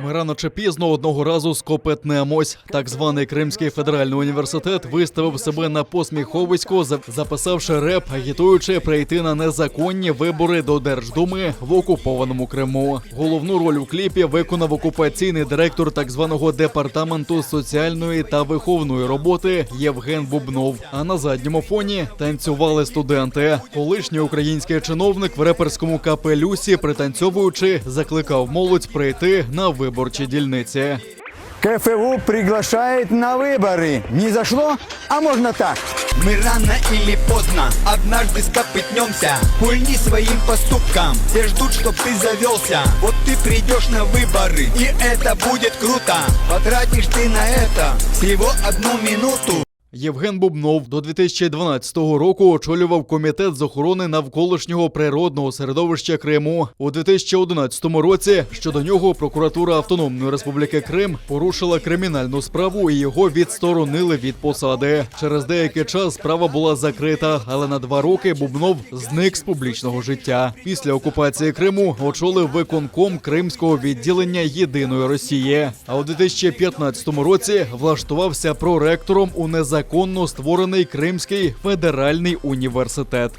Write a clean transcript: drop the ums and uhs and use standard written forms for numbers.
Ми рано чи пізно одного разу скопитнемось. Так званий Кримський федеральний університет виставив себе на посміховисько, записавши реп, агітуючи прийти на незаконні вибори до Держдуми в окупованому Криму. Головну роль у кліпі виконав окупаційний директор так званого департаменту соціальної та виховної роботи Євген Бубнов. А на задньому фоні танцювали студенти. Колишній український чиновник в реперському капелюсі, пританцьовуючи, закликав молодь прийти на виборчі дільниці. КФУ приглашает на выборы. Не зашло? А можно так. Мы рано или поздно однажды скопытнемся. Пульни своим поступкам. Все ждут, чтоб ты завелся. Вот ты придешь на выборы, и это будет круто. Потратишь ты на это всего 1 минуту. Євген Бубнов до 2012 року очолював комітет з охорони навколишнього природного середовища Криму. У 2011 році щодо нього прокуратура Автономної Республіки Крим порушила кримінальну справу і його відсторонили від посади. Через деякий час справа була закрита, але на 2 роки Бубнов зник з публічного життя. Після окупації Криму очолив виконком Кримського відділення Єдиної Росії. А у 2015 році влаштувався проректором у незаконно створений Кримський федеральний університет.